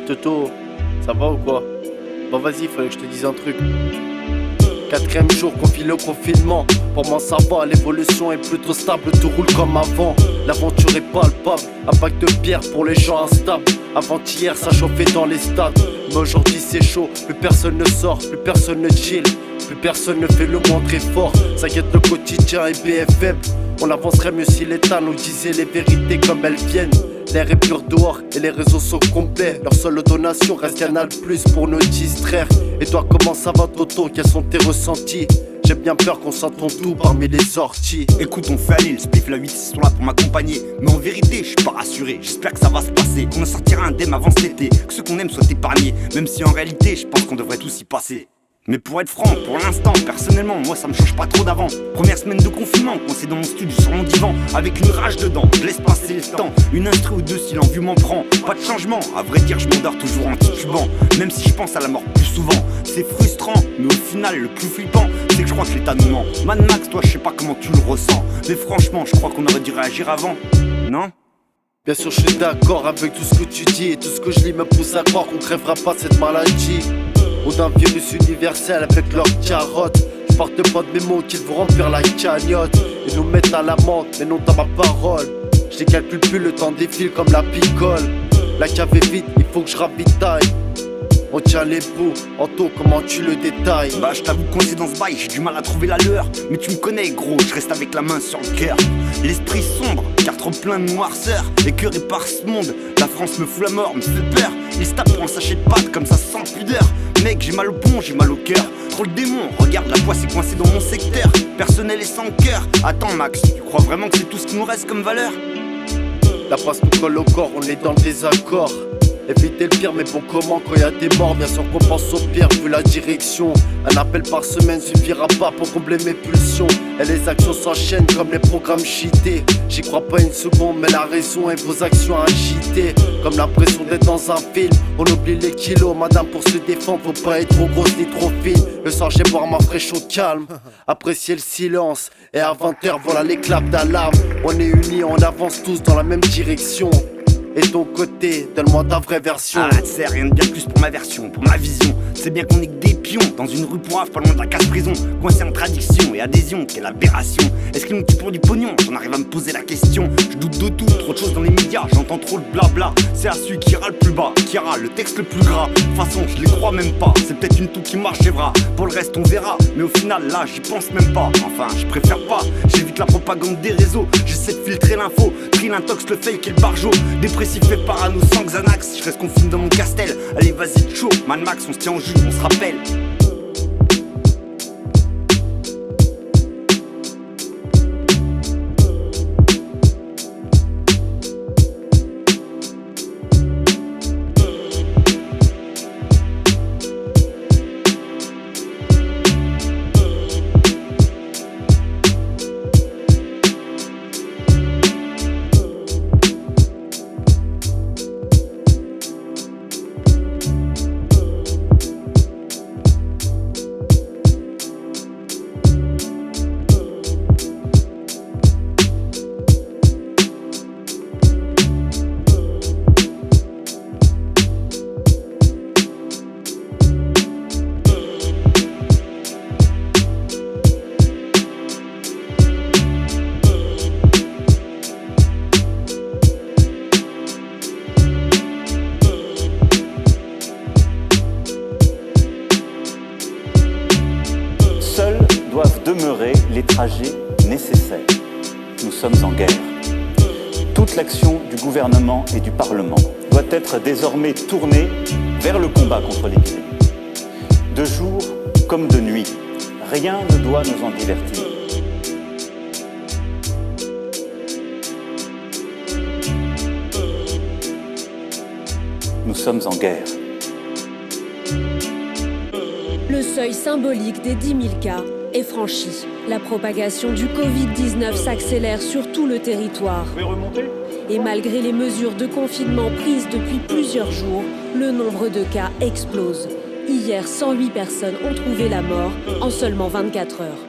Toto, ça va ou quoi? Bah vas-y, fallait que je te dise un truc. 4ème jour qu'on vit le confinement. Pour moi ça va, l'évolution est plutôt stable, tout roule comme avant. L'aventure est palpable, un pack de bière pour les gens instables. Avant-hier ça chauffait dans les stades, mais aujourd'hui c'est chaud. Plus personne ne sort, plus personne ne chill, plus personne ne fait le moindre effort. S'inquiète le quotidien et BFM. On avancerait mieux si l'État nous disait les vérités comme elles viennent. L'air est pur dehors et les réseaux sont complets. Leur seule donation reste Canal Plus pour nous distraire. Et toi comment ça va Toto, quels sont tes ressentis? J'ai bien peur qu'on s'entende tout parmi les sorties. Écoute, on fait aller, le spliff, la 8 sont là pour m'accompagner. Mais en vérité, je suis pas rassuré, j'espère que ça va se passer. Qu'on en sortira indemne avant cet été, que ceux qu'on aime soient épargnés. Même si en réalité, je pense qu'on devrait tous y passer. Mais pour être franc, pour l'instant, personnellement, moi ça me change pas trop d'avant. Première semaine de confinement, coincé dans mon studio sur mon divan, avec une rage dedans, je laisse passer le temps. Une instru ou deux si l'envie m'en prend. Pas de changement, à vrai dire je m'endors toujours en titubant. Même si je pense à la mort plus souvent. C'est frustrant, mais au final le plus flippant, c'est que je crois que l'état nous ment. Mad Max, toi je sais pas comment tu le ressens, mais franchement je crois qu'on aurait dû réagir avant, non? Bien sûr je suis d'accord avec tout ce que tu dis. Et tout ce que je lis me pousse à croire qu'on crèvera pas de cette maladie, ou d'un virus universel avec leurs carottes. Je porte pas de mes mots qu'ils vont remplir la cagnotte et nous mettre à l'amende, mais non dans ma parole. Je les calcule plus, le temps défile comme la picole. La cave est vide, il faut que je ravitaille. On tient les bouts, Anto, comment tu le détailles? Bah je t'avoue qu'on est dans ce bail, j'ai du mal à trouver la lueur. Mais tu me connais gros, je reste avec la main sur le cœur. L'esprit sombre, car trop plein de noirceur. Écœuré par ce monde, la France me fout la mort, me fait peur. Il se tape pour un sachet de pâtes comme ça sans pudeur. Mec, j'ai mal au pont, j'ai mal au cœur. Trop le démon, regarde la poisse est coincée dans mon secteur. Personnel et sans cœur. Attends Max, tu crois vraiment que c'est tout ce qui nous reste comme valeur? La passe nous colle au corps, on est dans le désaccord. Éviter le pire, mais bon comment quand y a des morts? Bien sûr qu'on pense au pire vu la direction. Un appel par semaine suffira pas pour combler mes pulsions. Et les actions s'enchaînent comme les programmes cheatés. J'y crois pas une seconde, mais la raison et vos actions agitées. Comme l'impression d'être dans un film. On oublie les kilos, madame pour se défendre. Faut pas être trop grosse ni trop fine. Le soir j'ai boire ma fraîche au calme. Apprécier le silence. Et à 20h voilà les claps d'alarme. On est unis, on avance tous dans la même direction. Et ton côté, donne-moi ta vraie version. Ah, c'est rien de bien plus pour ma version, pour ma vision. C'est bien qu'on est que des pions dans une rue pourrave, pas loin de la casse-prison. Coincé entre addiction et adhésion, quelle aberration. Est-ce qu'ils nous tuent pour du pognon? J'en arrive à me poser la question. Je doute de tout, trop de choses dans les médias, j'entends trop de blabla. C'est à celui qui ira le plus bas, qui ira le texte le plus gras. De toute façon, je les crois même pas, c'est peut-être une toux qui marche des bras. Pour le reste, on verra, mais au final, là, j'y pense même pas. Enfin, je préfère pas, j'évite la propagande des réseaux. J'essaie de filtrer l'info, tri l'intox, le fake et le barjo. Dépressif fait parano sans Xanax, je reste confiné dans mon castel. Allez vas-y chaud, Mad Max, on se tient au jus, on se rappelle. Doivent demeurer les trajets nécessaires. Nous sommes en guerre. Toute l'action du gouvernement et du Parlement doit être désormais tournée vers le combat contre l'épidémie. De jour comme de nuit, rien ne doit nous en divertir. Nous sommes en guerre. Le seuil symbolique des 10 000 cas est franchi. La propagation du Covid-19 s'accélère sur tout le territoire. Et malgré les mesures de confinement prises depuis plusieurs jours, le nombre de cas explose. Hier, 108 personnes ont trouvé la mort en seulement 24 heures.